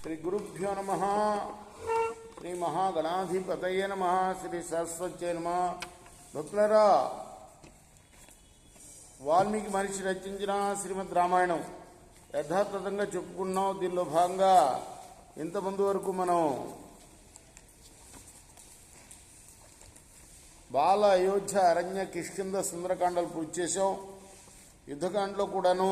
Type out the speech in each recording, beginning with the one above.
శ్రీ గురుభ్యో నమ. శ్రీ మహాగణాధిపతయే నమ. శ్రీ సరస్వత్యై నమ. భక్తులరా, వాల్మీకి మహర్షి రచించిన శ్రీమద్ రామాయణం యథాతథంగా చెప్పుకున్నాం. దీనిలో భాగంగా ఇంతమంది వరకు మనం బాల, అయోధ్య, అరణ్య, కిష్కింద, సుందరకాండలు పూర్తి చేసాం. యుద్ధకాండలో కూడాను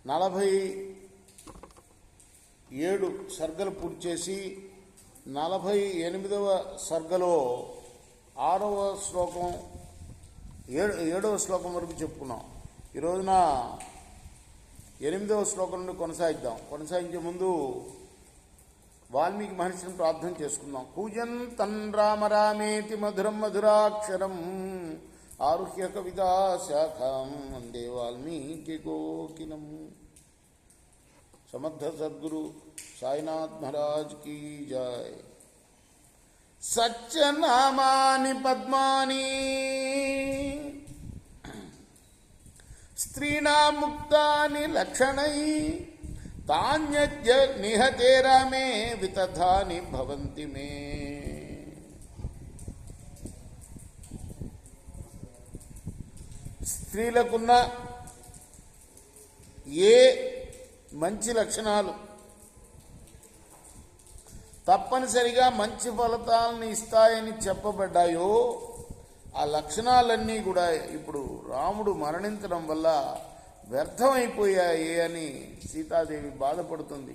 47 సర్గలు పూర్తి చేసి 48వ సర్గలో 6వ శ్లోకం 7వ శ్లోకం వరకు చెప్పుకున్నాం. ఈ రోజున 8వ శ్లోకం నుండి కొనసాగించే ముందు వాల్మీకి మహర్షిని ప్రార్థన చేసుకుందాం. కూజంతన్ రామ రామేతి మధురం మధురాక్షరం ఆరుహ్య కవితా శాఖం వందే వాల్మీకి కోకిలం. సమర్థ సద్గురు సాయినాథ్ మహారాజ్ కీ జై. సత్యనామాని పద్మాని స్త్రీణాం ముక్తాని లక్షణై తాన్యజ్ఞ నిహతే రామే వితథాని భవంతి మే. స్త్రీలకున్న ఏ మంచి లక్షణాలు తప్పనిసరిగా మంచి ఫలితాలను ఇస్తాయని చెప్పబడ్డాయో ఆ లక్షణాలన్నీ కూడా ఇప్పుడు రాముడు మరణించడం వల్ల వ్యర్థమైపోయాయి అని సీతాదేవి బాధపడుతుంది.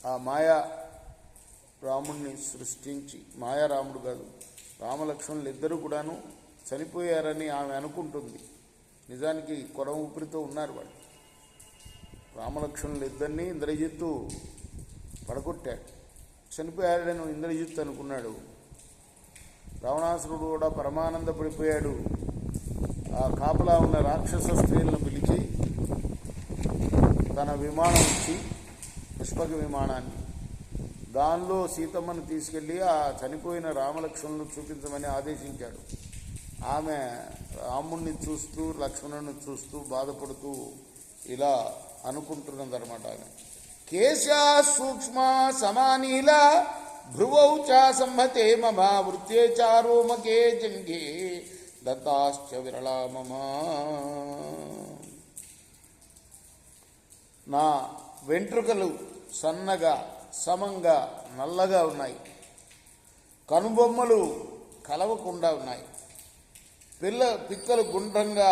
ఆ మాయా రాముణ్ణి సృష్టించి, మాయారాముడు కాదు, రామలక్ష్మణులు ఇద్దరు కూడాను చనిపోయారని ఆమె అనుకుంటుంది. నిజానికి కొర ఊపిరితో ఉన్నారు వాళ్ళు. రామలక్ష్మణులు ఇద్దరిని ఇంద్రజిత్తు పడగొట్టాడు. చనిపోయాడని ఇంద్రజిత్తు అనుకున్నాడు. రావణాసురుడు కూడా పరమానందపడిపోయాడు. ఆ కాపలా ఉన్న రాక్షస స్త్రీలను పిలిచి తన విమానం ఇచ్చి, పుష్పక విమానాన్ని, దానిలో సీతమ్మను తీసుకెళ్ళి ఆ చనిపోయిన రామలక్ష్మణులను చూపించమని ఆదేశించాడు. ఆమె రాముణ్ణి చూస్తూ లక్ష్మణుని చూస్తూ బాధపడుతూ ఇలా అనుకుంటున్నదన్నమాట. ఆమె కేశా సూక్ష్మ సమానీల భ్రువౌ చ సంహతే మమ వృత్తే చారోమకే జంఘే దత్తాశ్చ విరళా మమ. నా వెంట్రుకలు సన్నగా సమంగా నల్లగా ఉన్నాయి. కనుబొమ్మలు కలవకుండా ఉన్నాయి. పిక్కలు గుండ్రంగా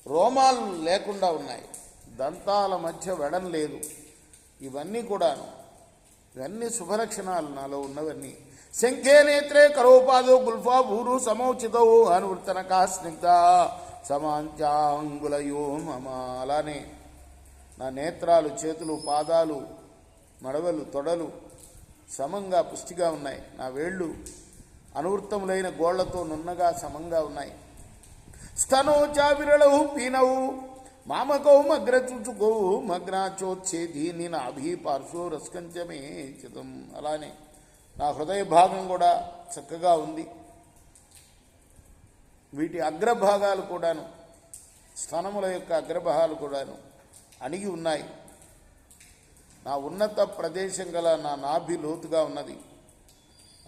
రోమాలు లేకుండా ఉన్నాయి. దంతాల మధ్య వెడం లేదు. ఇవన్నీ శుభలక్షణాలు నాలో ఉన్నవన్నీ. శంఖే నేత్రే కరోపాదో గుల్ఫా భూరు సమౌచితౌ అనువృత్తనకా స్నిగ్ధ సమాంత్యాంగులయో మమ. అలానే నా నేత్రాలు, చేతులు, పాదాలు, మడవలు, తొడలు సమంగా పుష్టిగా ఉన్నాయి. నా వేళ్ళు అనువృత్తములైన గోళ్లతో నున్నగా సమంగా ఉన్నాయి. స్తనో చావిరళౌ పీనౌ మామకౌ మగ్రచుచుకౌ మగ్నాచోచ్చేది నాభి పార్శ్వో రస్కంచమే చితం. అలానే నా హృదయ భాగం కూడా చక్కగా ఉంది. వీటి అగ్రభాగాలు కూడాను, స్తనముల యొక్క అగ్రభాగాలు కూడాను అణిగి ఉన్నాయి. నా ఉన్నత ప్రదేశం గల నా నాభి లోతుగా ఉన్నది.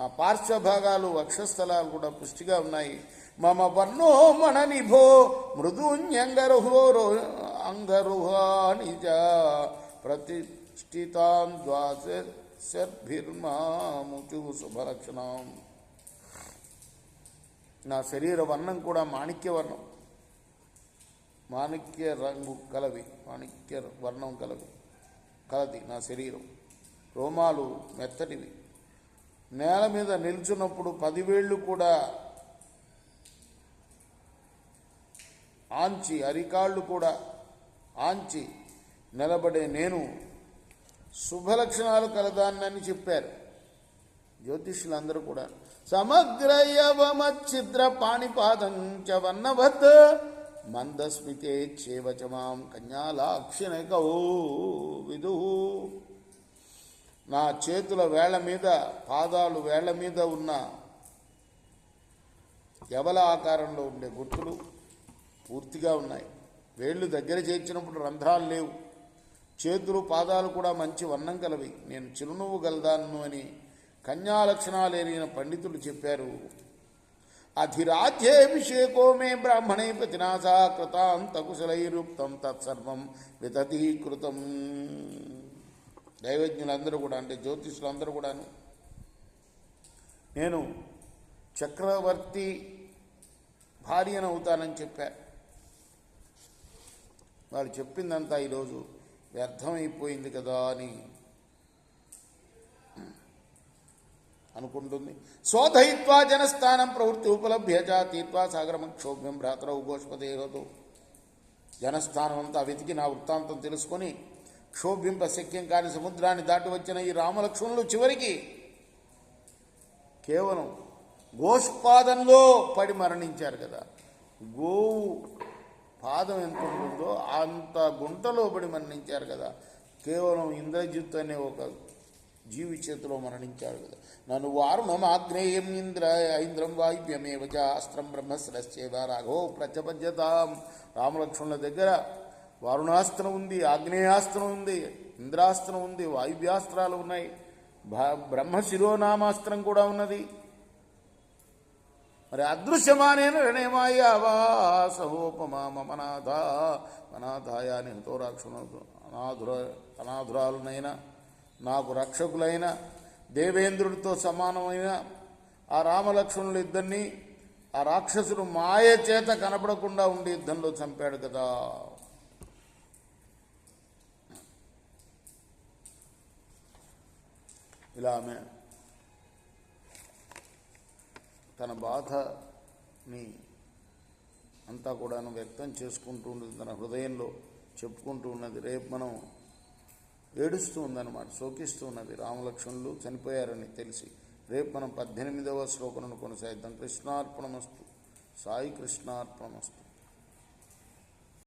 ఆ పార్శ్వభాగాలు, వక్షస్థలాలు కూడా పుష్టిగా ఉన్నాయి. మమ వర్ణో మణనిభో మృదున్యంగరుహోరో అంగరుహానిజ ప్రతిష్ఠితాం ద్వాసర్భిర్మాముచు శుభలక్షణం. నా శరీర వర్ణం కూడా మాణిక్య వర్ణం, మాణిక్య రంగు కలవి, మాణిక్య వర్ణం కలది నా శరీరం. రోమాలు మెత్తటివి. నేల మీద నిల్చున్నప్పుడు 10 వేళ్ళు కూడా ఆంచి, అరికాళ్ళు కూడా ఆంచి నిలబడే నేను శుభలక్షణాలు కలదాన్నని చెప్పారు జ్యోతిష్యులందరూ కూడా. సమగ్రయవమచ్చిద్ర పాణిపాదం చ వర్ణవత్ మందస్మితే చేవచమాం కన్యాలాక్షిణకౌ విదు. నా చేతుల వేళ్ల మీద, పాదాలు వేళ్ల మీద ఉన్న యవల ఆకారంలో ఉండే గుర్తులు పూర్తిగా ఉన్నాయి. వేళ్ళు దగ్గర చేర్చినప్పుడు రంధ్రాలు లేవు. చేతులు పాదాలు కూడా మంచి వర్ణం కలవి. నేను చిరునవ్వు గలదాను అని కన్యా లక్షణాలు ఎరిగిన పండితులు చెప్పారు. అధిరాజ్యేభిషేకో మే బ్రాహ్మణై ప్రతినాశా కృతాంతకుశలైరుక్తం తత్సర్వం వితతీకృతం. దైవజ్ఞులందరూ కూడా, అంటే జ్యోతిషులందరూ కూడాను, నేను చక్రవర్తి భార్యను అవుతానని చెప్పారు. వాళ్ళు చెప్పిందంతా ఈరోజు వ్యర్థమైపోయింది కదా అని అనుకుంటుంది. స్వధయిత్వా జనస్థానం ప్రవృత్తి ఉపలభ్య తీత్వా సాగరమక్షోభ్యం భ్రాతరౌ గోష్పదేహతో. జనస్థానం అంతా వెతికి నా వృత్తాంతం తెలుసుకొని క్షోభ్యంప శక్యం కాని సముద్రాన్ని దాటి వచ్చిన ఈ రామలక్ష్మణులు చివరికి కేవలం గోష్పాదంలో పడి మరణించారు కదా. గోవు పాదం ఎంత ఉంటుందో అంత గుంటలో పడి మరణించారు కదా. కేవలం ఇంద్రజిత్ అనే ఒక జీవి చేతిలో మరణించాడు కదా. నన్ను వారుణం ఆగ్నేయం ఐంద్రం వాయువ్యమేవ అస్త్రం బ్రహ్మస్రస్యేవ రాఘో ప్రత్యపద్యతాం. రామలక్ష్మణుల దగ్గర వారుణాస్త్రం ఉంది, ఆగ్నేయాస్త్రం ఉంది, ఇంద్రాస్త్రం ఉంది, వాయువ్యాస్త్రాలు ఉన్నాయి, బ్రహ్మశిరోనామాస్త్రం కూడా ఉన్నది. మరి అదృశ్యమానేన రణేమాయావాసహోపమా మమనాథ మనాథాయ ఎంతో రాక్షణులు అనాథురాలునైనా నాకు రక్షకులైన దేవేంద్రుడితో సమానమైన ఆ రామలక్ష్మణులు ఇద్దరిని ఆ రాక్షసుడు మాయ చేత కనపడకుండా ఉండి యుద్ధంలో చంపాడు కదా. ఇలా ఆమె తన బాధని అంతా కూడాను వ్యక్తం చేసుకుంటూ ఉంటుంది, తన హృదయంలో చెప్పుకుంటూ ఉన్నది. రేపు మనం ఏడుస్తూ ఉందన్నమాట, శోకిస్తూ ఉన్నది. రామలక్ష్మణులు చనిపోయారని తెలిసి రేపు మనం 18వ శ్లోకమును కొనసాగిద్దాం. కృష్ణార్పణమస్తు. సాయి కృష్ణార్పణమస్తు.